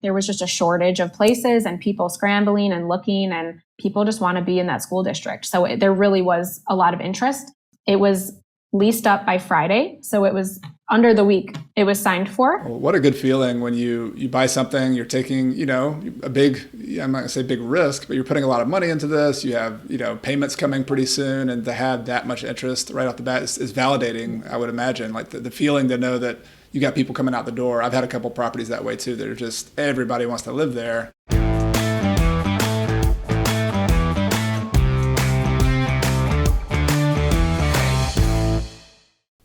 there was just a shortage of places and people scrambling and looking, and people just want to be in that school district. So there really was a lot of interest. It was leased up by Friday. So it was under the week it was signed for. Well, what a good feeling when you buy something, you're taking, a big, I'm not gonna say big risk, but you're putting a lot of money into this. You have, payments coming pretty soon, and to have that much interest right off the bat is validating, I would imagine. Like the feeling to know that you got people coming out the door. I've had a couple properties that way too, that are just, everybody wants to live there.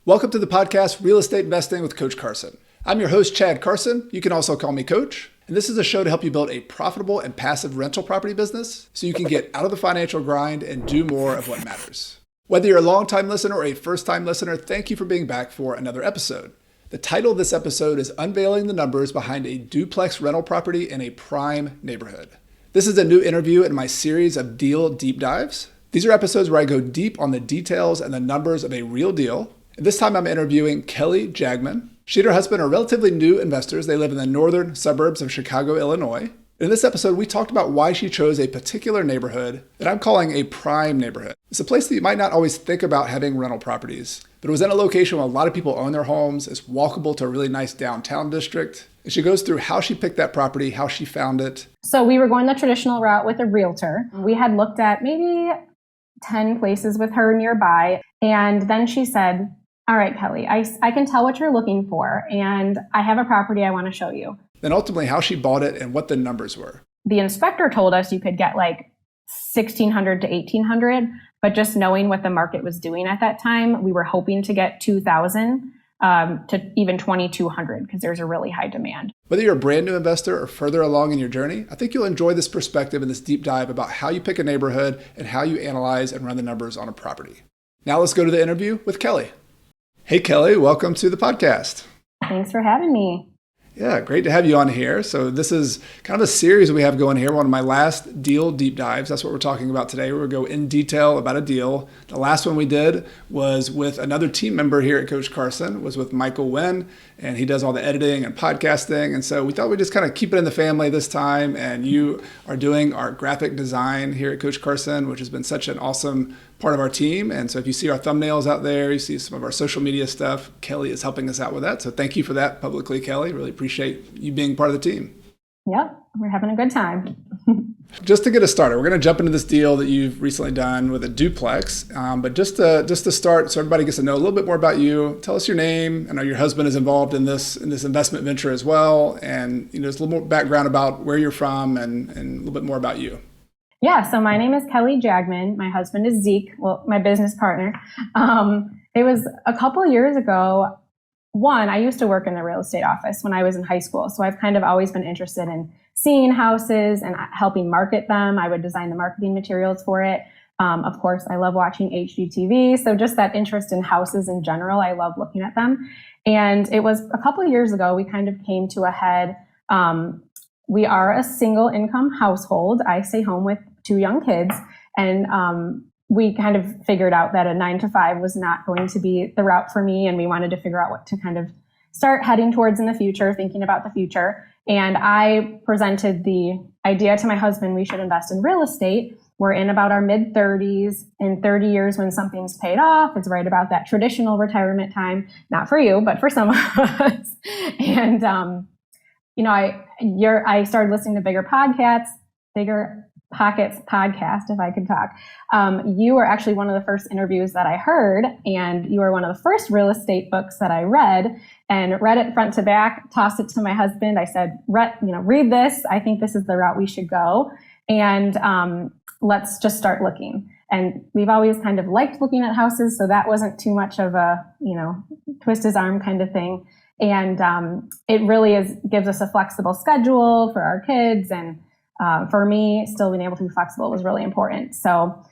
Welcome to the podcast, Real Estate Investing with Coach Carson. I'm your host, Chad Carson. You can also call me Coach. And this is a show to help you build a profitable and passive rental property business so you can get out of the financial grind and do more of what matters. Whether you're a long-time listener or a first-time listener, thank you for being back for another episode. The title of this episode is Unveiling the Numbers Behind a Duplex Rental Property in a Prime Neighborhood. This is a new interview in my series of deal deep dives. These are episodes where I go deep on the details and the numbers of a real deal. And this time I'm interviewing Kelli Jagman. She and her husband are relatively new investors. They live in the northern suburbs of Chicago, Illinois. In this episode, we talked about why she chose a particular neighborhood that I'm calling a prime neighborhood. It's a place that you might not always think about having rental properties, but it was in a location where a lot of people own their homes. It's walkable to a really nice downtown district. And she goes through how she picked that property, how she found it. So we were going the traditional route with a realtor. We had looked at maybe 10 places with her nearby. And then she said, all right, Kelli, I can tell what you're looking for, and I have a property I want to show you. Then ultimately how she bought it and what the numbers were. The inspector told us you could get like $1,600 to $1,800, but just knowing what the market was doing at that time, we were hoping to get $2,000 to even $2,200 because there's a really high demand. Whether you're a brand new investor or further along in your journey, I think you'll enjoy this perspective and this deep dive about how you pick a neighborhood and how you analyze and run the numbers on a property. Now let's go to the interview with Kelli. Hey, Kelli, welcome to the podcast. Thanks for having me. Yeah, great to have you on here. So this is kind of a series we have going here, one of my last deal deep dives. That's what we're talking about today. We're going to go in detail about a deal. The last one we did was with another team member here at Coach Carson, was with Michael Wynn, and he does all the editing and podcasting. And so we thought we'd just kind of keep it in the family this time. And you are doing our graphic design here at Coach Carson, which has been such an awesome part of our team. And so if you see our thumbnails out there, you see some of our social media stuff, Kelli is helping us out with that. So thank you for that publicly, Kelli. Really appreciate you being part of the team. Yep, we're having a good time. Just to get us started, we're going to jump into this deal that you've recently done with a duplex. But just to start, so everybody gets to know a little bit more about you, tell us your name. I know your husband is involved in this investment venture as well. And just a little more background about where you're from and a little bit more about you. Yeah, so my name is Kelli Jagman. My husband is Zeke, my business partner. It was a couple of years ago. I used to work in the real estate office when I was in high school. So I've kind of always been interested in seeing houses and helping market them. I would design the marketing materials for it. Of course, I love watching HGTV. So just that interest in houses in general, I love looking at them. And it was a couple of years ago, we kind of came to a head. We are a single income household. I stay home with 2 young kids, and we kind of figured out that a 9-to-5 was not going to be the route for me, and we wanted to figure out what to kind of start heading towards in the future, thinking about the future. And I presented the idea to my husband, we should invest in real estate. We're in about our mid-30s. In 30 years, when something's paid off, it's right about that traditional retirement time. Not for you, but for some of us. And I started listening to Bigger Pockets podcast, if I could talk. You were actually one of the first interviews that I heard, and you were one of the first real estate books that I read, and read it front to back, tossed it to my husband. I said, read this. I think this is the route we should go. And let's just start looking. And we've always kind of liked looking at houses, so that wasn't too much of a, twist his arm kind of thing. And it really gives us a flexible schedule for our kids. And for me, still being able to be flexible was really important. So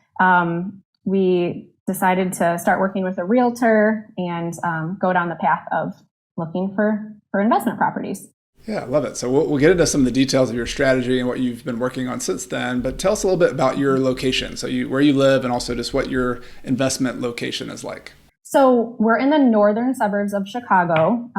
we decided to start working with a realtor and go down the path of looking for investment properties. Yeah, I love it. So we'll get into some of the details of your strategy and what you've been working on since then. But tell us a little bit about your location. So where you live, and also just what your investment location is like. So we're in the northern suburbs of Chicago.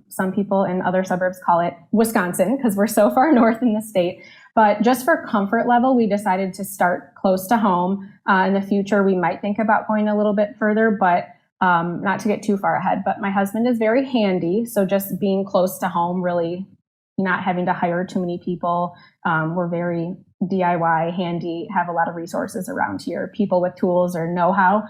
Some people in other suburbs call it Wisconsin because we're so far north in the state. But just for comfort level, we decided to start close to home. In the future, we might think about going a little bit further, but not to get too far ahead. But my husband is very handy. So just being close to home, really not having to hire too many people. We're very DIY, handy, have a lot of resources around here, people with tools or know-how.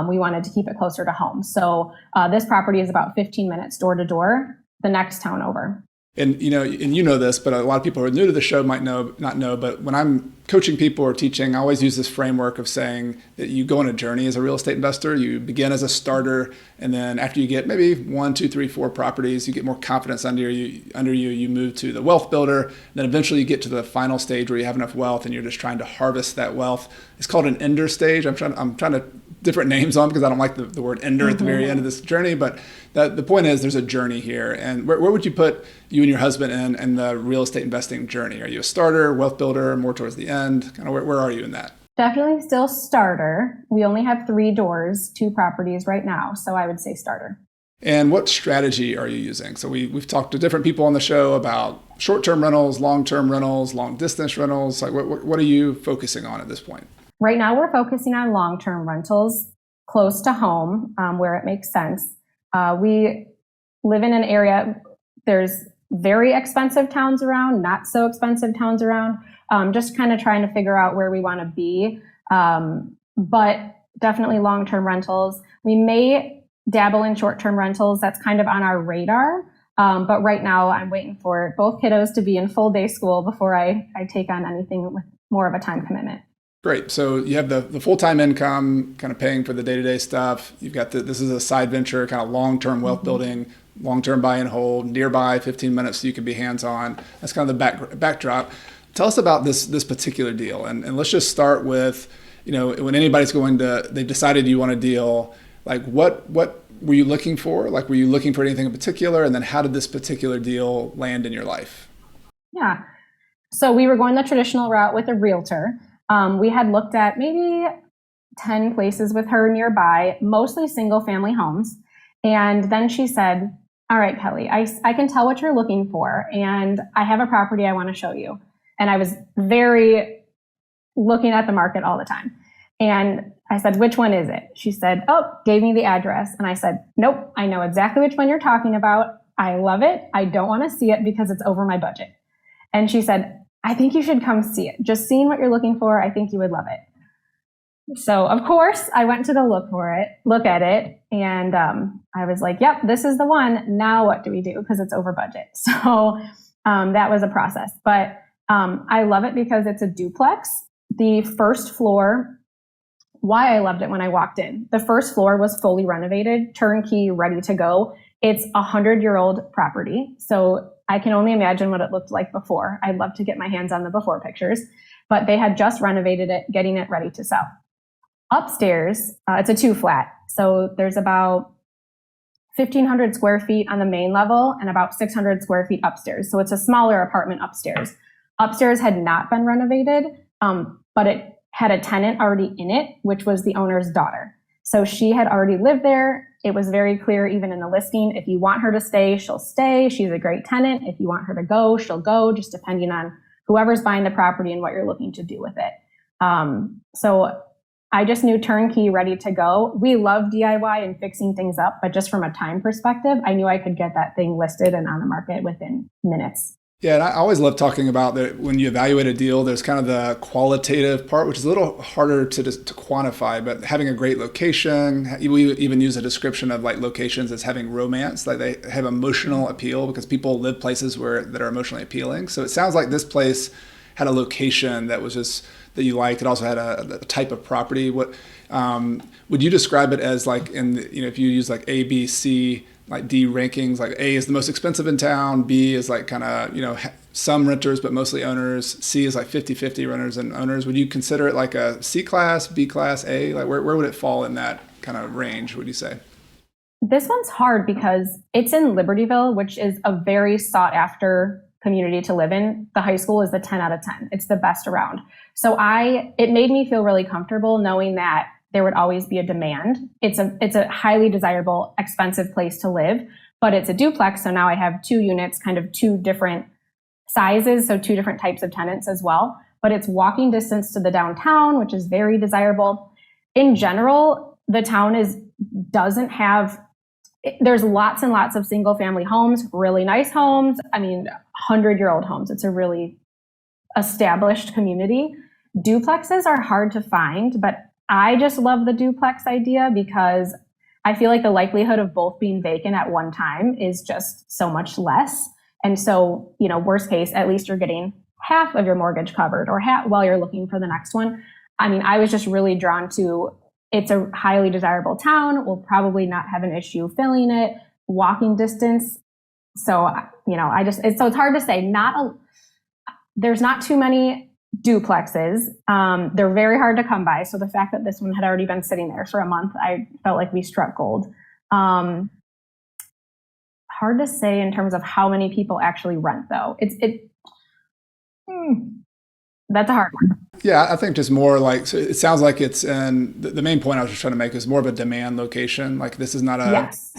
We wanted to keep it closer to home. So this property is about 15 minutes door to door, the next town over. And you know this, but a lot of people who are new to the show might not know, but when I'm coaching people or teaching, I always use this framework of saying that you go on a journey as a real estate investor. You begin as a starter, and then after you get maybe 1, 2, 3, 4 properties, you get more confidence under you, you move to the wealth builder, and then eventually you get to the final stage where you have enough wealth and you're just trying to harvest that wealth. It's called an ender stage. I'm trying to different names on because I don't like the word ender at the very end of this journey, but the point is there's a journey here. And where would you put you and your husband in the real estate investing journey? Are you a starter, wealth builder, more towards the end? Kind of where are you in that? Definitely still starter. We only have 3 doors, 2 properties right now. So I would say starter. And what strategy are you using? So we've talked to different people on the show about short-term rentals, long-term rentals, long-distance rentals. Like what are you focusing on at this point? Right now, we're focusing on long-term rentals close to home where it makes sense. We live in an area, there's very expensive towns around, not so expensive towns around, just kind of trying to figure out where we want to be. But definitely long-term rentals. We may dabble in short-term rentals. That's kind of on our radar. But right now, I'm waiting for both kiddos to be in full day school before I take on anything with more of a time commitment. Great. So you have the full-time income, kind of paying for the day-to-day stuff. You've got this is a side venture, kind of long-term wealth building, long-term buy and hold, nearby, 15 minutes so you can be hands-on. That's kind of the backdrop. Tell us about this particular deal. And let's just start with, when anybody's they've decided you want a deal, like what were you looking for? Like, were you looking for anything in particular? And then how did this particular deal land in your life? Yeah. So we were going the traditional route with a realtor. We had looked at maybe 10 places with her nearby, mostly single family homes. And then she said, all right, Kelli, I can tell what you're looking for. And I have a property I want to show you. And I was very looking at the market all the time. And I said, which one is it? She said, gave me the address. And I said, nope, I know exactly which one you're talking about. I love it. I don't want to see it because it's over my budget. And she said, I think you should come see it. Just seeing what you're looking for, I think you would love it. So of course I went to go look at it. And I was like, yep, this is the one. Now what do we do? Because it's over budget. So that was a process. But I love it because it's a duplex. The first floor, why I loved it when I walked in, the first floor was fully renovated, turnkey, ready to go. It's a 100-year-old property. So I can only imagine what it looked like before. I'd love to get my hands on the before pictures, but they had just renovated it, getting it ready to sell. Upstairs, it's a 2-flat. So there's about 1,500 square feet on the main level and about 600 square feet upstairs. So it's a smaller apartment upstairs. Upstairs had not been renovated, but it had a tenant already in it, which was the owner's daughter. So she had already lived there. It was very clear, even in the listing, if you want her to stay, she'll stay. She's a great tenant. If you want her to go, she'll go, just depending on whoever's buying the property and what you're looking to do with it. So I just knew turnkey, ready to go. We love DIY and fixing things up, but just from a time perspective, I knew I could get that thing listed and on the market within minutes. Yeah, and I always love talking about that when you evaluate a deal, there's kind of the qualitative part, which is a little harder to quantify, but having a great location, we even use a description of like locations as having romance, like they have emotional appeal because people live places that are emotionally appealing. So it sounds like this place had a location that was just that you liked. It also had a type of property. What would you describe it as like if you use like A, B, C, like D rankings, like A is the most expensive in town, B is like kind of, some renters, but mostly owners, C is like 50-50 renters and owners. Would you consider it like a C class, B class, A? Like where would it fall in that kind of range, would you say? This one's hard because it's in Libertyville, which is a very sought after community to live in. The high school is the 10 out of 10. It's the best around. So it made me feel really comfortable knowing that there would always be a demand. It's a highly desirable, expensive place to live, but it's a duplex. So now I have 2 units, kind of 2 different sizes. So 2 different types of tenants as well, but it's walking distance to the downtown, which is very desirable. In general, the town doesn't have, there's lots and lots of single family homes, really nice homes. I mean, 100-year-old homes. It's a really established community. Duplexes are hard to find, but I just love the duplex idea because I feel like the likelihood of both being vacant at one time is just so much less. And so, worst case, at least you're getting half of your mortgage covered or half while you're looking for the next one. I mean, I was just really drawn to, it's a highly desirable town. We'll probably not have an issue filling it, walking distance. So, it's hard to say. There's not too many duplexes. They're very hard to come by. So the fact that this one had already been sitting there for a month, I felt like we struck gold. Hard to say in terms of how many people actually rent, though. That's a hard one. Yeah, I think just more like, so it sounds like it's the main point I was just trying to make is more of a demand location. Like this is not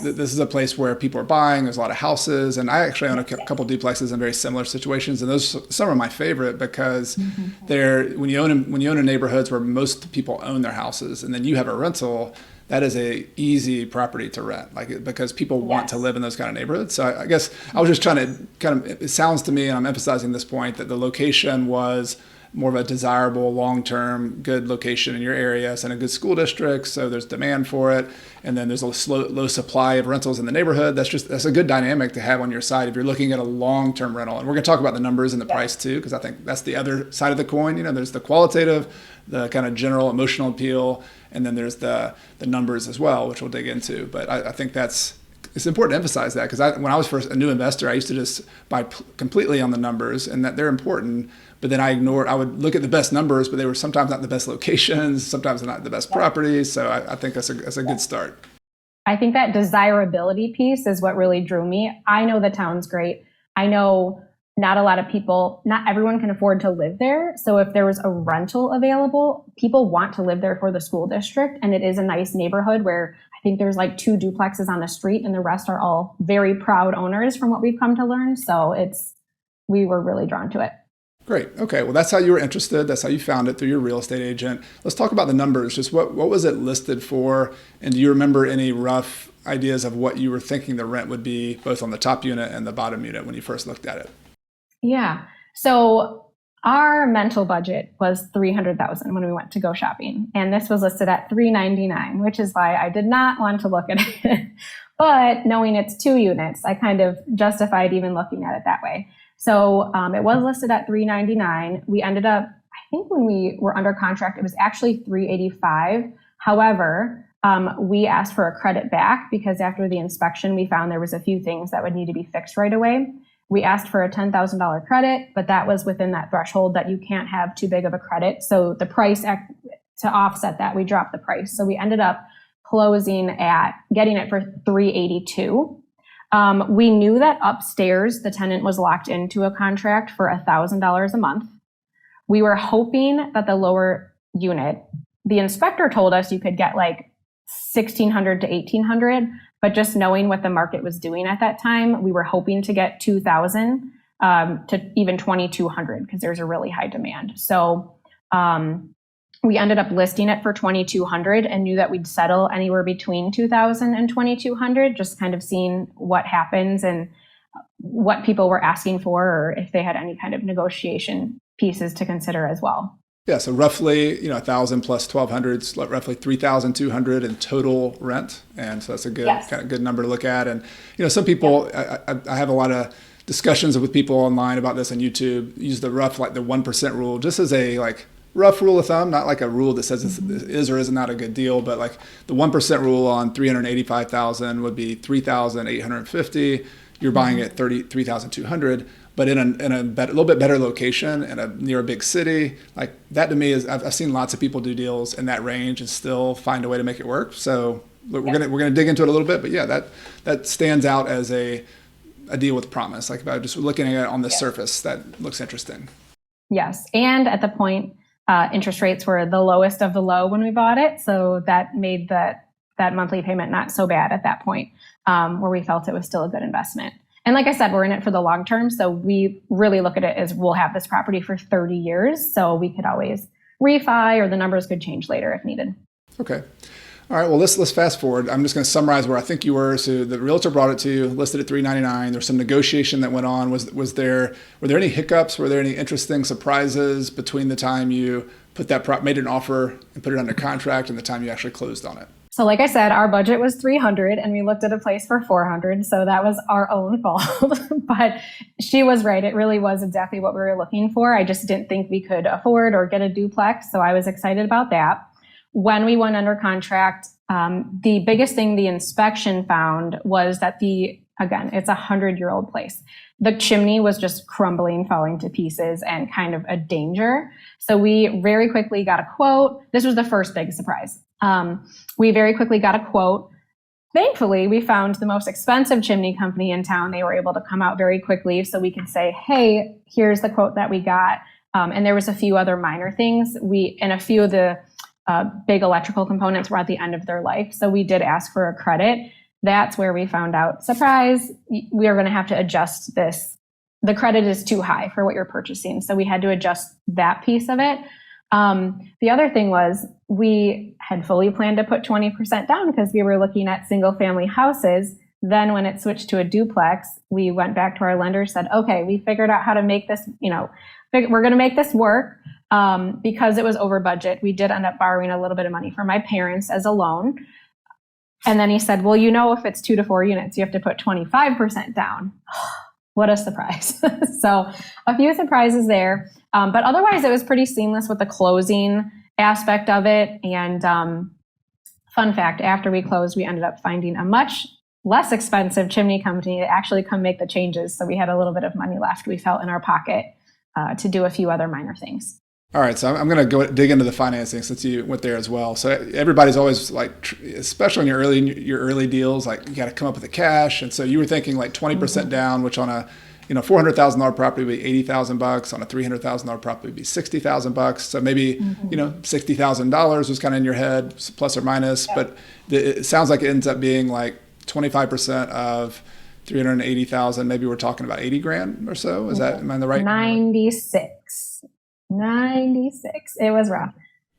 this is a place where people are buying. There's a lot of houses, and I actually own a couple duplexes in very similar situations, and some are my favorite because they're when you own in neighborhoods where most people own their houses, and then you have a rental. That is a easy property to rent, because people want to live in those kind of neighborhoods. So I guess I was just trying to it sounds to me, and I'm emphasizing this point, that the location was more of a desirable, long-term, good location in your area. It's in a good school district, so there's demand for it. And then there's a low supply of rentals in the neighborhood. That's a good dynamic to have on your side if you're looking at a long-term rental. And we're going to talk about the numbers and the price too, because I think that's the other side of the coin. There's the qualitative, the kind of general emotional appeal, and then there's the numbers as well, which we'll dig into. But I think it's important to emphasize that, because when I was first a new investor, I used to just buy completely on the numbers, and that they're important. But then I would look at the best numbers, but they were sometimes not the best locations, sometimes not the best properties. So I think that's a good start. I think that desirability piece is what really drew me. I know the town's great. I know not everyone can afford to live there. So if there was a rental available, people want to live there for the school district. And it is a nice neighborhood where I think there's like 2 duplexes on the street, and the rest are all very proud owners from what we've come to learn. So we were really drawn to it. Great. Okay. Well, that's how you were interested. That's how you found it, through your real estate agent. Let's talk about the numbers. Just what was it listed for? And do you remember any rough ideas of what you were thinking the rent would be, both on the top unit and the bottom unit, when you first looked at it? Yeah. So our mental budget was $300,000 when we went to go shopping. And this was listed at $399,000, which is why I did not want to look at it. But knowing it's 2 units, I kind of justified even looking at it that way. So it was listed at $399,000. We ended up, I think when we were under contract, it was actually $385,000. However, we asked for a credit back because after the inspection, we found there was a few things that would need to be fixed right away. We asked for a $10,000 credit, but that was within that threshold that you can't have too big of a credit. So the price, to offset that, we dropped the price. So we ended up closing at getting it for $382,000. We knew that upstairs, the tenant was locked into a contract for $1,000 a month. We were hoping that the lower unit, the inspector told us you could get like $1,600 to $1,800, but just knowing what the market was doing at that time, we were hoping to get $2,000 to even $2,200 because there's a really high demand. So we ended up listing it for $2,200 and knew that we'd settle anywhere between $2,000 and $2,200, just kind of seeing what happens and what people were asking for, or if they had any kind of negotiation pieces to consider as well. Yeah, so roughly, $1,000 plus $1,200, roughly $3,200 in total rent, and so that's a good kind of good number to look at. And some people, I have a lot of discussions with people online about this on YouTube. Use the rough, like the 1% rule, just as a rough rule of thumb, not like a rule that says this is or is not a good deal, but like the 1% rule on $385,000 would be $3,850. You're buying at $3,200. But in a little bit better location and near a big city, like that to me is, I've seen lots of people do deals in that range and still find a way to make it work. So we're gonna dig into it a little bit, but yeah, that stands out as a deal with promise. Like if I was just looking at it on the surface, that looks interesting. Yes, and at the point Interest rates were the lowest of the low when we bought it. So that made that monthly payment not so bad at that point, where we felt it was still a good investment. And like I said, we're in it for the long term. So we really look at it as we'll have this property for 30 years. So we could always refi, or the numbers could change later if needed. Okay. All right. Well, let's fast forward. I'm just going to summarize where I think you were. So the realtor brought it to you, listed at $399. There's some negotiation that went on. Were there any hiccups? Were there any interesting surprises between the time you made an offer and put it under contract and the time you actually closed on it? So like I said, our budget was $300 and we looked at a place for $400. So that was our own fault. But she was right. It really was exactly what we were looking for. I just didn't think we could afford or get a duplex. So I was excited about that. When we went under contract, the biggest thing the inspection found was that it's a 100-year-old place. The chimney was just crumbling, falling to pieces, and kind of a danger. So we very quickly got a quote. This was the first big surprise. We very quickly got a quote. Thankfully, we found the most expensive chimney company in town. They were able to come out very quickly so we could say, hey, here's the quote that we got. And there was a few other minor things. And a few of the big electrical components were at the end of their life. So we did ask for a credit. That's where we found out, surprise, we are going to have to adjust this. The credit is too high for what you're purchasing. So we had to adjust that piece of it. The other thing was we had fully planned to put 20% down because we were looking at single family houses. Then when it switched to a duplex, we went back to our lender, said, okay, we figured out how to make this, we're going to make this work. Because it was over budget, we did end up borrowing a little bit of money from my parents as a loan. And then he said, well, if it's 2 to 4 units, you have to put 25% down. What a surprise. So a few surprises there. But otherwise, it was pretty seamless with the closing aspect of it. And fun fact, after we closed, we ended up finding a much less expensive chimney company to actually come make the changes. So we had a little bit of money left, we felt, in our pocket to do a few other minor things. All right, so I'm going to go dig into the financing since you went there as well. So everybody's always like, especially in your early deals, like you got to come up with the cash. And so you were thinking like 20% down, which on a $400,000 property would be $80,000. On a $300,000 property would be $60,000. So maybe $60,000 was kind of in your head, plus or minus. Yeah. But it sounds like it ends up being like 25% of 380,000. Maybe we're talking about 80 grand or so. Am I in the right? 96. It was rough.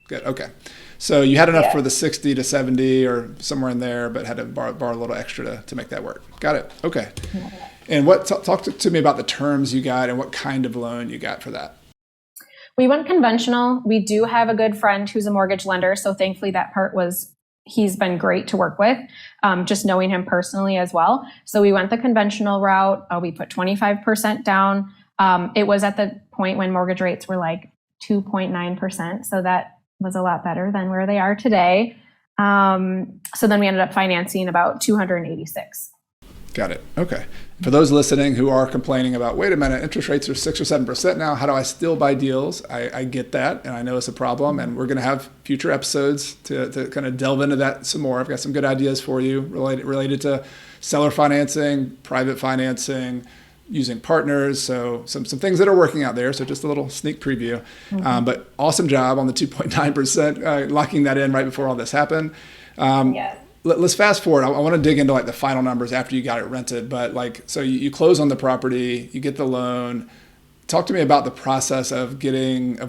Good. Okay. So you had enough for the 60 to 70 or somewhere in there, but had to borrow a little extra to make that work. Got it. Okay. Yeah. And talk to me about the terms you got and what kind of loan you got for that. We went conventional. We do have a good friend who's a mortgage lender. So thankfully that part he's been great to work with, just knowing him personally as well. So we went the conventional route. We put 25% down. It was at the point when mortgage rates were like 2.9%. So that was a lot better than where they are today. So then we ended up financing about 286. Got it. Okay. For those listening who are complaining about, wait a minute, interest rates are 6 or 7% now. How do I still buy deals? I get that. And I know it's a problem. And we're going to have future episodes to kind of delve into that some more. I've got some good ideas for you related to seller financing, private financing, using partners. So some things that are working out there. So just a little sneak preview. But awesome job on the 2.9%, locking that in right before all this happened. Let's fast forward. I want to dig into like the final numbers after you got it rented. But so you close on the property, you get the loan. Talk to me about the process of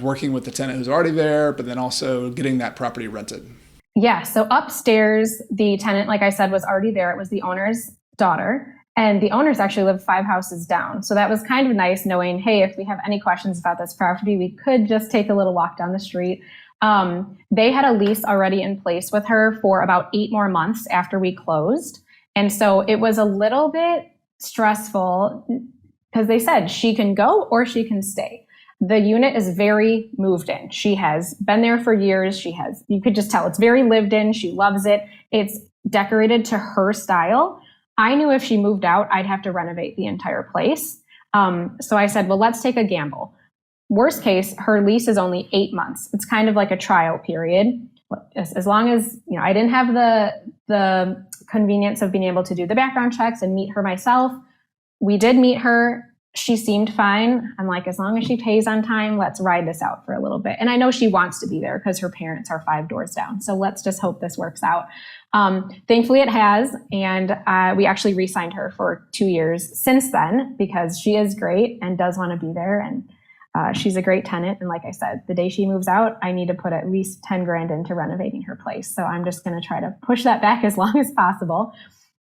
working with the tenant who's already there, but then also getting that property rented. Yeah. So upstairs, the tenant, like I said, was already there. It was the owner's daughter. And the owners actually lived 5 houses down. So that was kind of nice knowing, hey, if we have any questions about this property, we could just take a little walk down the street. They had a lease already in place with her for about 8 more months after we closed. And so it was a little bit stressful because they said she can go or she can stay. The unit is very moved in. She has been there for years. You could just tell it's very lived in. She loves it. It's decorated to her style. I knew if she moved out, I'd have to renovate the entire place. So I said, well, let's take a gamble. Worst case, her lease is only 8 months. It's kind of like a trial period. As long as, I didn't have the convenience of being able to do the background checks and meet her myself. We did meet her. she seemed fine. I'm like, as long as she pays on time, let's ride this out for a little bit. And I know she wants to be there because her parents are 5 doors down. So let's just hope this works out. Thankfully it has. And we actually re-signed her for 2 years since then because she is great and does want to be there. And she's a great tenant. And like I said, the day she moves out, I need to put at least 10 grand into renovating her place. So I'm just going to try to push that back as long as possible.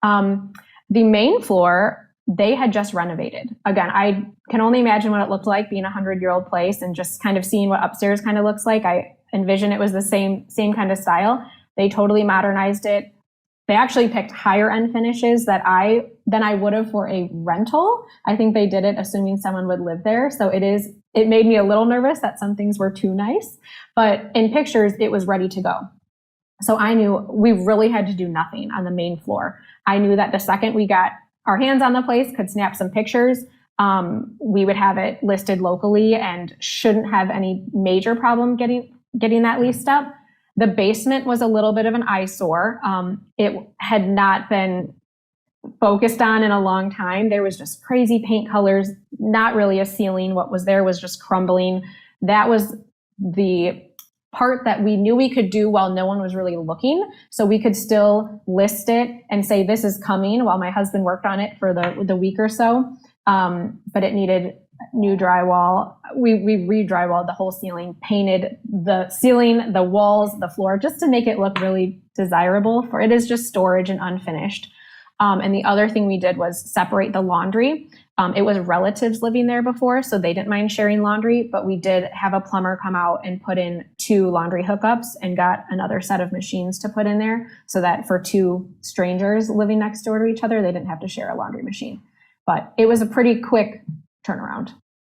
The main floor, they had just renovated. Again, I can only imagine what it looked like being a 100-year-old place and just kind of seeing what upstairs kind of looks like. I envision it was the same kind of style. They totally modernized it. They actually picked higher end finishes than I would have for a rental. I think they did it assuming someone would live there. So it made me a little nervous that some things were too nice, but in pictures, it was ready to go. So I knew we really had to do nothing on the main floor. I knew that the second we got our hands on the place, could snap some pictures, we would have it listed locally and shouldn't have any major problem getting that leased up. The basement was a little bit of an eyesore. It had not been focused on in a long time. There was just crazy paint colors, not really a ceiling. What was there was just crumbling. That was the part that we knew we could do while no one was really looking. So we could still list it and say, this is coming, while my husband worked on it for the week or so. But it needed new drywall. We re-drywalled the whole ceiling, painted the ceiling, the walls, the floor, just to make it look really desirable, for it is just storage and unfinished. And the other thing we did was separate the laundry. It was relatives living there before, so they didn't mind sharing laundry, but we did have a plumber come out and put in 2 laundry hookups and got another set of machines to put in there so that for 2 strangers living next door to each other, they didn't have to share a laundry machine. But it was a pretty quick turnaround.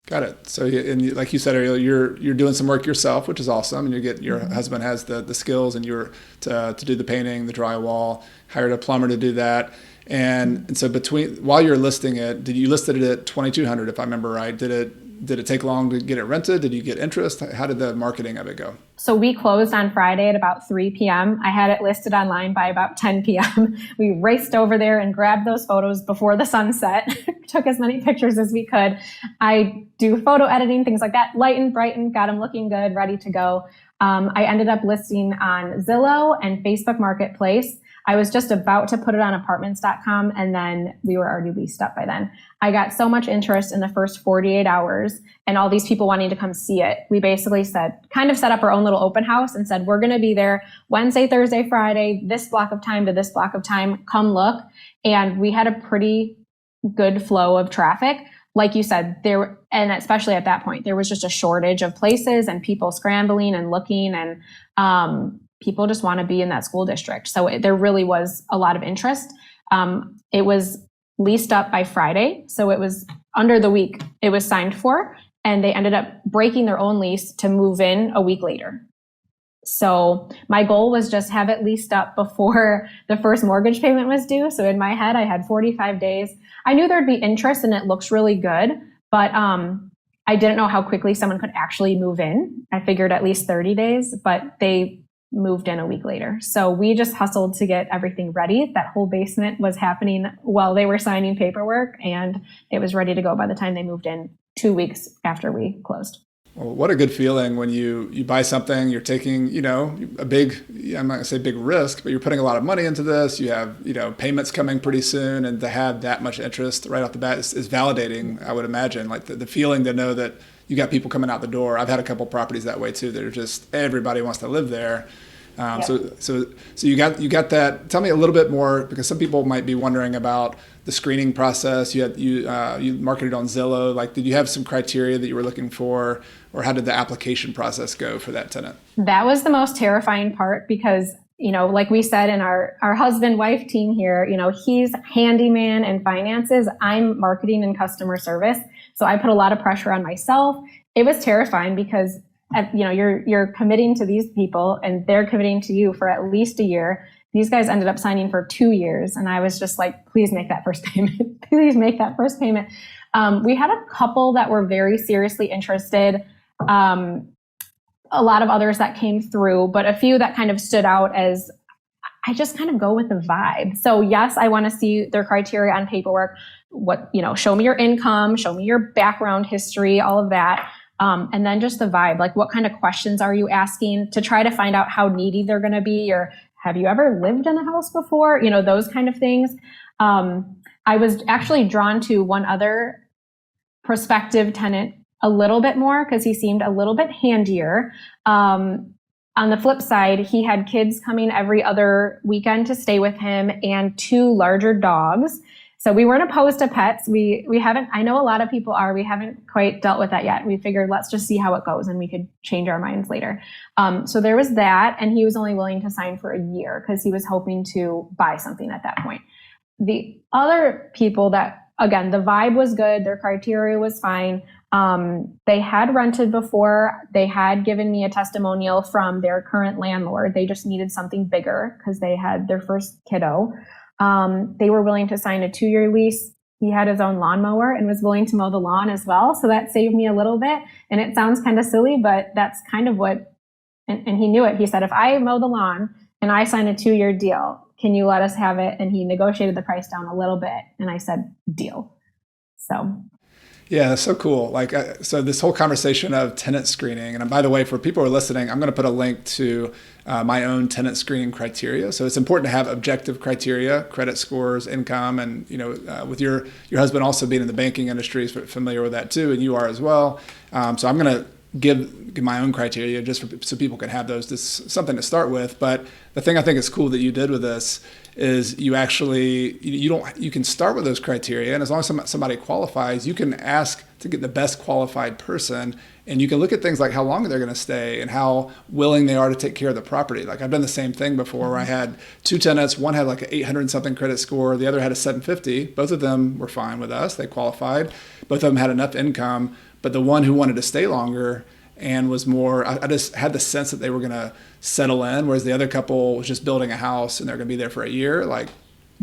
Got it. So, and like you said earlier, you're doing some work yourself, which is awesome. And your husband has the skills, and you're to do the painting, the drywall, hired a plumber to do that. And so while you're listing it, you listed it at $2,200, if I remember right? Did it take long to get it rented? Did you get interest? How did the marketing of it go? So we closed on Friday at about 3 p.m. I had it listed online by about 10 p.m. We raced over there and grabbed those photos before the sunset, took as many pictures as we could. I do photo editing, things like that, lightened, brightened, got them looking good, ready to go. I ended up listing on Zillow and Facebook Marketplace. I was just about to put it on apartments.com, and then we were already leased up by then. I got so much interest in the first 48 hours and all these people wanting to come see it. We basically kind of set up our own little open house and said, we're going to be there Wednesday, Thursday, Friday, this block of time to this block of time, come look. And we had a pretty good flow of traffic. Like you said, and especially at that point, there was just a shortage of places and people scrambling and looking, and people just want to be in that school district. So there really was a lot of interest. It was leased up by Friday. So it was under the week it was signed for, and they ended up breaking their own lease to move in a week later. So my goal was just have it leased up before the first mortgage payment was due. So in my head, I had 45 days. I knew there'd be interest and it looks really good, but I didn't know how quickly someone could actually move in. I figured at least 30 days, but they moved in a week later. So we just hustled to get everything ready. That whole basement was happening while they were signing paperwork, and it was ready to go by the time they moved in 2 weeks after we closed. Well, what a good feeling when you buy something, you're taking, a big, I'm not gonna say big risk, but you're putting a lot of money into this. You have, payments coming pretty soon, and to have that much interest right off the bat is validating, I would imagine. Like the feeling to know that you got people coming out the door. I've had a couple properties that way too. They're just, everybody wants to live there. Yep. So you got that. Tell me a little bit more, because some people might be wondering about the screening process. You marketed on Zillow. Like, did you have some criteria that you were looking for, or how did the application process go for that tenant? That was the most terrifying part because, like we said in our husband-wife team here, he's handyman and finances. I'm marketing and customer service. So I put a lot of pressure on myself. It was terrifying because you're committing to these people and they're committing to you for at least a year. These guys ended up signing for 2 years. And I was just like, please make that first payment. Please make that first payment. We had a couple that were very seriously interested. A lot of others that came through, but a few that kind of stood out as I just kind of go with the vibe. So yes, I want to see their criteria on paperwork. Show me your income, show me your background history, all of that. And then just the vibe, like what kind of questions are you asking to try to find out how needy they're going to be, or have you ever lived in a house before? Those kind of things. I was actually drawn to one other prospective tenant a little bit more because he seemed a little bit handier. On the flip side, he had kids coming every other weekend to stay with him and 2 larger dogs. So we weren't opposed to pets. We haven't, I know a lot of people are, we haven't quite dealt with that yet. We figured let's just see how it goes and we could change our minds later. So there was that, and he was only willing to sign for a year because he was hoping to buy something at that point. The other people that, again, the vibe was good, their criteria was fine. They had rented before. They had given me a testimonial from their current landlord. They just needed something bigger because they had their first kiddo. They were willing to sign a 2-year lease. He had his own lawnmower and was willing to mow the lawn as well. So that saved me a little bit. And it sounds kind of silly, but that's kind of what, and he knew it. He said, if I mow the lawn and I sign a 2-year deal, can you let us have it? And he negotiated the price down a little bit. And I said, deal. So. Yeah, that's so cool. So this whole conversation of tenant screening, and by the way, for people who are listening, I'm going to put a link to my own tenant screening criteria. So it's important to have objective criteria, credit scores, income, and with your husband also being in the banking industry, is familiar with that too, and you are as well. So I'm going to give my own criteria just so people can have those. This is something to start with. But the thing I think is cool that you did with this is you can start with those criteria, and as long as somebody qualifies, you can ask to get the best qualified person, and you can look at things like how long they're going to stay and how willing they are to take care of the property. Like I've done the same thing before where I had 2 tenants. One had like an 800 something credit score. The other had a 750. Both of them were fine with us. They qualified. Both of them had enough income, but the one who wanted to stay longer and was more, I just had the sense that they were going to settle in, whereas the other couple was just building a house and they're going to be there for a year,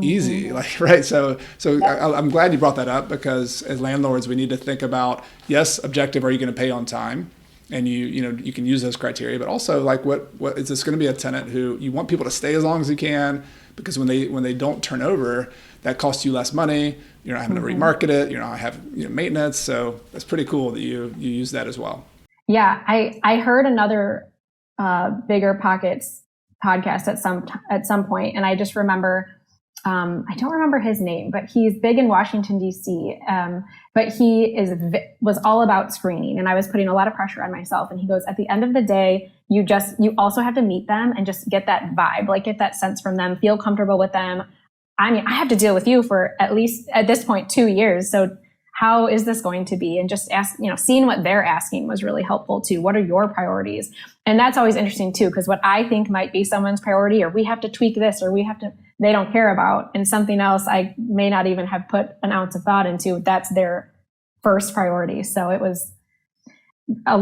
easy, right? So I'm glad you brought that up, because as landlords, we need to think about, yes, objective, are you going to pay on time? And you can use those criteria, but also what is this going to be a tenant who you want people to stay as long as you can, because when they don't turn over, that costs you less money. You're not having to remarket it. You're not having maintenance. So that's pretty cool that you use that as well. Yeah, I heard another Bigger Pockets podcast at some point, and I just remember I don't remember his name, but he's big in Washington D.C. But he was all about screening, and I was putting a lot of pressure on myself. And he goes, at the end of the day, you also have to meet them and just get that vibe, get that sense from them, feel comfortable with them. I mean, I have to deal with you for at least at this point 2 years, so how is this going to be? And just seeing what they're asking was really helpful too. What are your priorities? And that's always interesting too, because what I think might be someone's priority, or we have to tweak this, or they don't care about, and something else I may not even have put an ounce of thought into, that's their first priority. So it was a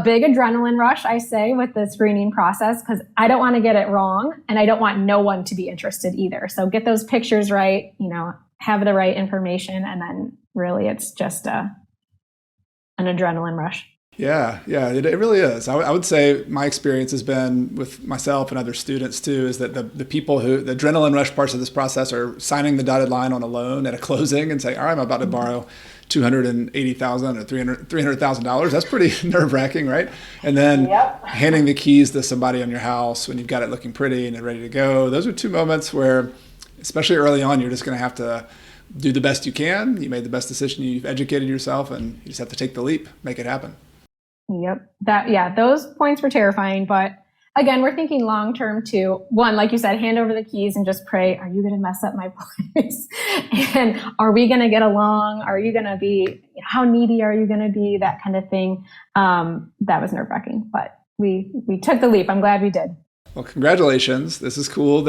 big adrenaline rush, I say, with the screening process, because I don't want to get it wrong, and I don't want no one to be interested either. So get those pictures right, have the right information, and then really it's just an adrenaline rush. Yeah, it really is. I would say my experience has been with myself and other students too, is that the people who, the adrenaline rush parts of this process are signing the dotted line on a loan at a closing and saying, all right, I'm about to borrow $280,000 or $300,000. That's pretty nerve wracking, right? And then handing the keys to somebody on your house when you've got it looking pretty and ready to go. Those are 2 moments where, especially early on, you're just going to have to do the best you can. You made the best decision. You've educated yourself, and you just have to take the leap, make it happen. Yep. Those points were terrifying, but again, we're thinking long-term too. One, like you said, hand over the keys and just pray, are you going to mess up my place? And are we going to get along? Are you going to be, how needy are you going to be? That kind of thing. That was nerve-wracking, but we took the leap. I'm glad we did. Well, congratulations. This is and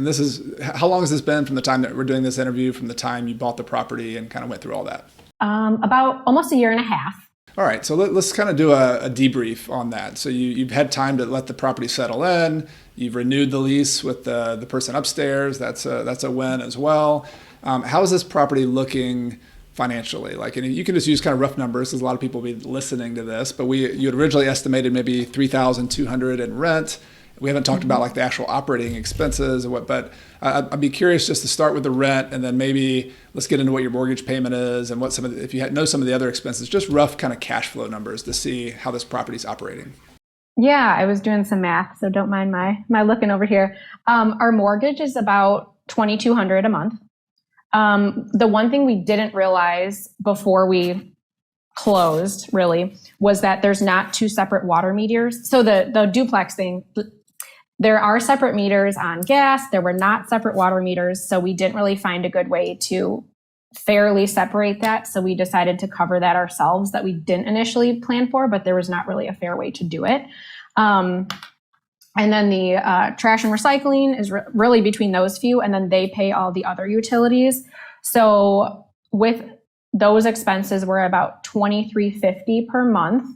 this is, how long has this been from the time that we're doing this interview, from the time you bought the property and kind of went through all that? About almost a year and a half. All right, so let's kind of do a debrief on that. So you've had time to let the property settle in. You've renewed the lease with the person upstairs. That's a win as well. How is this property looking financially? And you can just use kind of rough numbers, because a lot of people will be listening to this. But you had originally estimated maybe $3,200 in rent, We haven't talked about like the actual operating expenses and what, but I'd be curious just to start with the rent, and then maybe let's get into what your mortgage payment is and what some of the, if you know some of the other expenses, just rough kind of cash flow numbers to see how this property's operating. Yeah, I was doing some math, so don't mind my looking over here. Our mortgage is about $2,200 a month. The one thing we didn't realize before we closed really was that there's not two separate water meters. So the duplex thing, there are separate meters on gas. There were not separate water meters. So we didn't really find a good way to fairly separate that. So we decided to cover that ourselves, that we didn't initially plan for, but there was not really a fair way to do it. And then the trash and recycling is really between those few, and then they pay all the other utilities. So with those expenses, we're about $2,350 per month.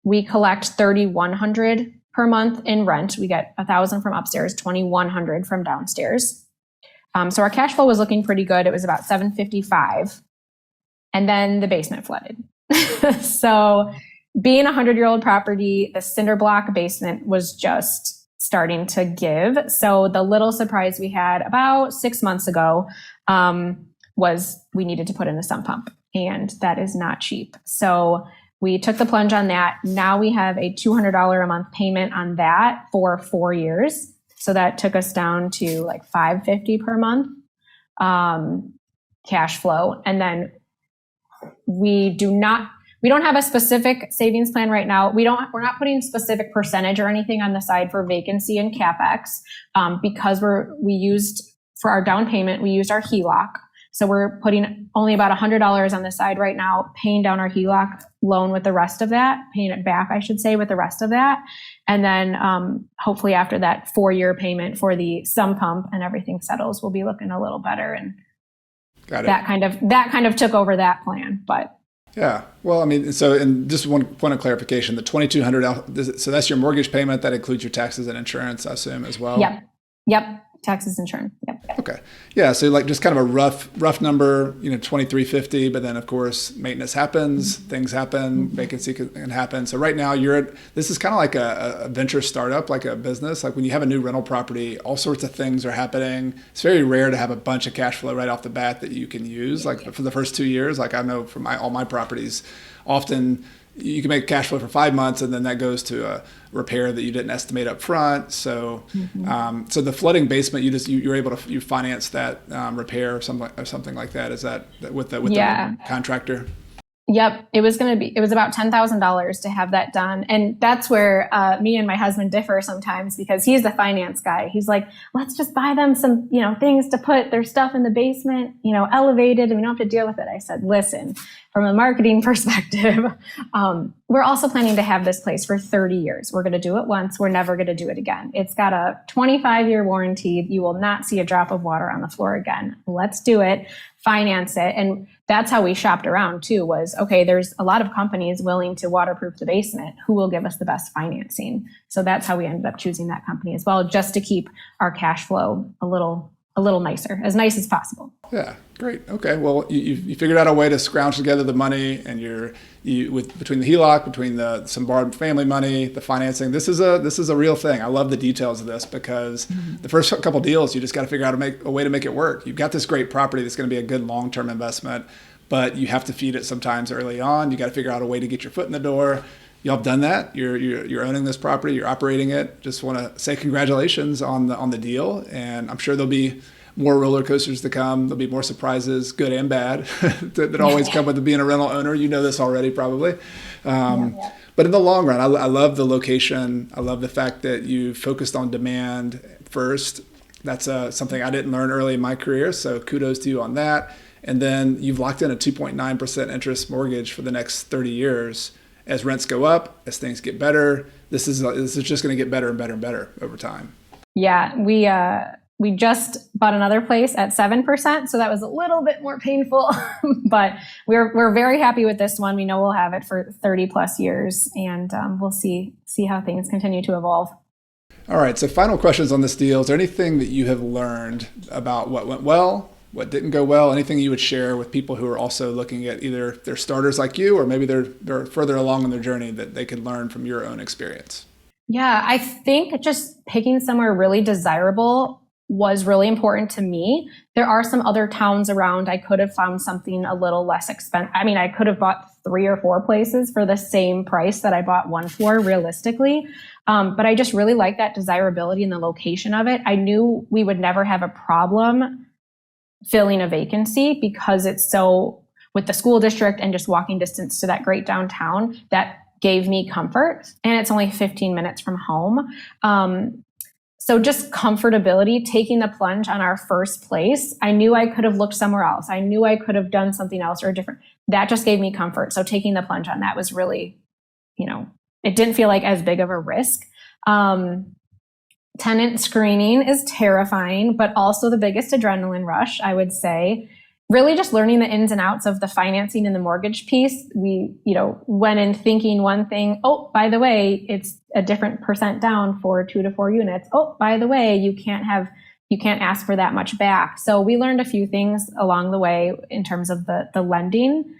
We collect $3,100 per month in rent. We get $1,000 from upstairs, $2,100 from downstairs. So our cash flow was looking pretty good. It was about $755, and then the basement flooded. So being a 100-year-old property, the cinder block basement was just starting to give. So the little surprise we had about 6 months ago was we needed to put in a sump pump, and that is not cheap. So we took the plunge on that. Now we have a $200 a month payment on that for 4 years. So that took us down to like $550 per month cash flow. And then we don't have a specific savings plan right now. We're not putting specific percentage or anything on the side for vacancy and CapEx because we used for our down payment, we used our HELOC. So we're putting only about $100 on the side right now, paying down our HELOC loan with the rest of that, paying it back, I should say, with the rest of that. And then hopefully after that 4-year payment for the sump pump and everything settles, we'll be looking a little better. And that kind of took over that plan. But yeah, well, I mean, so and just one point of clarification: the $2,200. So that's your mortgage payment. That includes your taxes and insurance, I assume, as well. Yep. Taxes, insurance. Yep. Okay. Yeah. So like just kind of a rough number, $2,350, but then of course maintenance happens, things happen, vacancy can happen. So right now this is kind of like a venture startup, like a business. Like when you have a new rental property, all sorts of things are happening. It's very rare to have a bunch of cash flow right off the bat that you can use. Like for the first 2 years, like I know from all my properties, often you can make cash flow for 5 months, and then that goes to a repair that you didn't estimate up front. So, so the flooding basement, you're able to finance that repair or something like that. Is that with the contractor? Yep. It was about $10,000 to have that done. And that's where me and my husband differ sometimes, because he's the finance guy. He's like, let's just buy them some, things to put their stuff in the basement, elevated, and we don't have to deal with it. I said, listen, from a marketing perspective, we're also planning to have this place for 30 years. We're going to do it once. We're never going to do it again. It's got a 25-year warranty. You will not see a drop of water on the floor again. Let's do it. Finance it. And that's how we shopped around too, was, okay, there's a lot of companies willing to waterproof the basement. Who will give us the best financing? So that's how we ended up choosing that company as well, just to keep our cash flow a little nicer, as nice as possible. Yeah, great. Okay, well, you figured out a way to scrounge together the money, and between the HELOC, between some borrowed family money, the financing. This is a real thing. I love the details of this, because the first couple deals, you just got to figure out a way to make it work. You've got this great property that's going to be a good long-term investment, but you have to feed it sometimes early on. You got to figure out a way to get your foot in the door. Y'all have done that. You're owning this property. You're operating it. Just want to say congratulations on the deal, and I'm sure there'll be more roller coasters to come. There'll be more surprises, good and bad, that always come with being a rental owner. You know this already, probably. But in the long run, I love the location. I love the fact that you focused on demand first. That's something I didn't learn early in my career, so kudos to you on that. And then you've locked in a 2.9% interest mortgage for the next 30 years. As rents go up, as things get better, this is just going to get better and better and better over time. Yeah, we just bought another place at 7%, so that was a little bit more painful, but we're very happy with this one. We know we'll have it for 30 plus years, and we'll see how things continue to evolve. All right, so final questions on this deal. Is there anything that you have learned about what went well, what didn't go well, anything you would share with people who are also looking at either they're starters like you, or maybe they're further along in their journey that they could learn from your own experience? Yeah, I think just picking somewhere really desirable was really important to me. There are some other towns around. I could have found something a little less expensive. I mean, I could have bought 3 or 4 places for the same price that I bought one for realistically. But I just really like that desirability and the location of it. I knew we would never have a problem filling a vacancy because it's so with the school district and just walking distance to that great downtown that gave me comfort. And it's only 15 minutes from home. So just comfortability, taking the plunge on our first place. I knew I could have looked somewhere else. I knew I could have done something else or different. That just gave me comfort. So taking the plunge on that was really, it didn't feel like as big of a risk. Tenant screening is terrifying, but also the biggest adrenaline rush, I would say. Really just learning the ins and outs of the financing and the mortgage piece. We, went in thinking one thing. Oh, by the way, it's a different percent down for 2 to 4 units. Oh, by the way, you can't ask for that much back. So we learned a few things along the way in terms of the lending.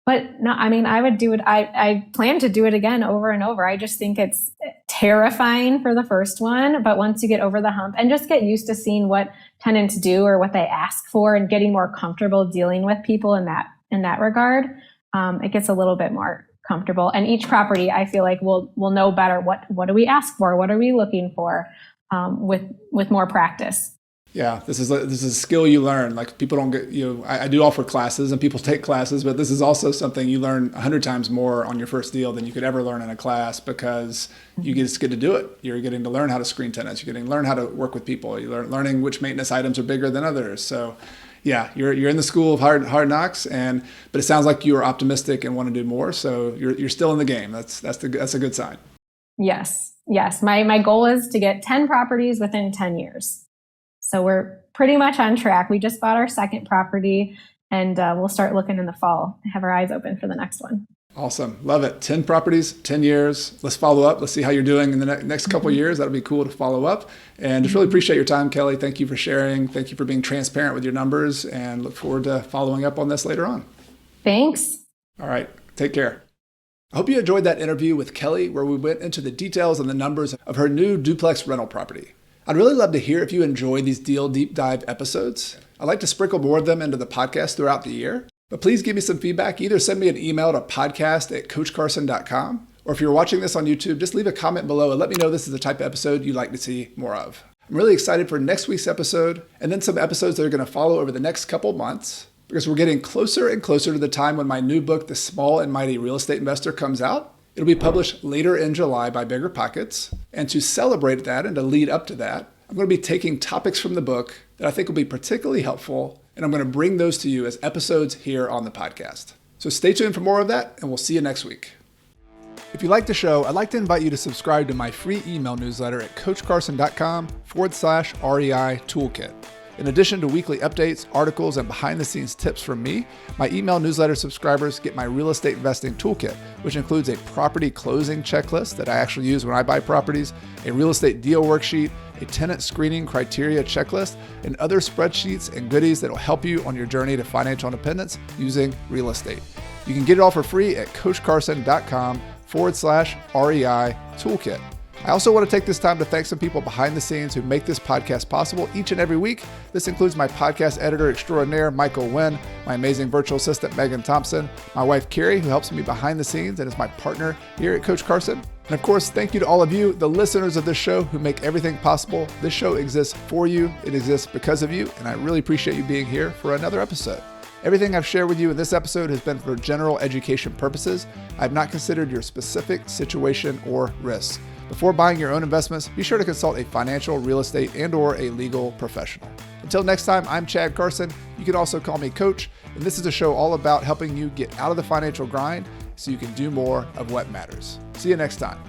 But no, I mean, I would do it. I plan to do it again over and over. I just think it's terrifying for the first one, but once you get over the hump and just get used to seeing what tenants do or what they ask for and getting more comfortable dealing with people in that regard, it gets a little bit more comfortable. And each property, I feel like will know better what do we ask for, what are we looking for, with more practice. Yeah, this is a skill you learn. Like people don't get, I do offer classes and people take classes, but this is also something you learn 100 times more on your first deal than you could ever learn in a class because you just get to do it. You're getting to learn how to screen tenants. You're getting to learn how to work with people. You're learning which maintenance items are bigger than others. So yeah, you're in the school of hard knocks, but it sounds like you are optimistic and want to do more. So you're still in the game. That's a good sign. Yes. My goal is to get 10 properties within 10 years. So we're pretty much on track. We just bought our second property and we'll start looking in the fall, have our eyes open for the next one. Awesome. Love it. 10 properties, 10 years. Let's follow up. Let's see how you're doing in the next couple of years. That'll be cool to follow up. And just really appreciate your time, Kelli. Thank you for sharing. Thank you for being transparent with your numbers and look forward to following up on this later on. Thanks. All right. Take care. I hope you enjoyed that interview with Kelli where we went into the details and the numbers of her new duplex rental property. I'd really love to hear if you enjoy these deal deep dive episodes. I'd like to sprinkle more of them into the podcast throughout the year, but please give me some feedback. Either send me an email to podcast@coachcarson.com, or if you're watching this on YouTube, just leave a comment below and let me know this is the type of episode you'd like to see more of. I'm really excited for next week's episode and then some episodes that are going to follow over the next couple months because we're getting closer and closer to the time when my new book, The Small and Mighty Real Estate Investor, comes out. It'll be published later in July by Bigger Pockets. And to celebrate that and to lead up to that, I'm going to be taking topics from the book that I think will be particularly helpful, and I'm going to bring those to you as episodes here on the podcast. So stay tuned for more of that, and we'll see you next week. If you like the show, I'd like to invite you to subscribe to my free email newsletter at coachcarson.com/REI Toolkit. In addition to weekly updates, articles, and behind-the-scenes tips from me, my email newsletter subscribers get my real estate investing toolkit, which includes a property closing checklist that I actually use when I buy properties, a real estate deal worksheet, a tenant screening criteria checklist, and other spreadsheets and goodies that will help you on your journey to financial independence using real estate. You can get it all for free at coachcarson.com/REI Toolkit. I also want to take this time to thank some people behind the scenes who make this podcast possible each and every week. This includes my podcast editor extraordinaire, Michael Wynn, my amazing virtual assistant, Megan Thompson, my wife, Carrie, who helps me behind the scenes and is my partner here at Coach Carson. And of course, thank you to all of you, the listeners of this show who make everything possible. This show exists for you. It exists because of you. And I really appreciate you being here for another episode. Everything I've shared with you in this episode has been for general education purposes. I have not considered your specific situation or risks. Before buying your own investments, be sure to consult a financial, real estate, and/or a legal professional. Until next time, I'm Chad Carson. You can also call me Coach, and this is a show all about helping you get out of the financial grind so you can do more of what matters. See you next time.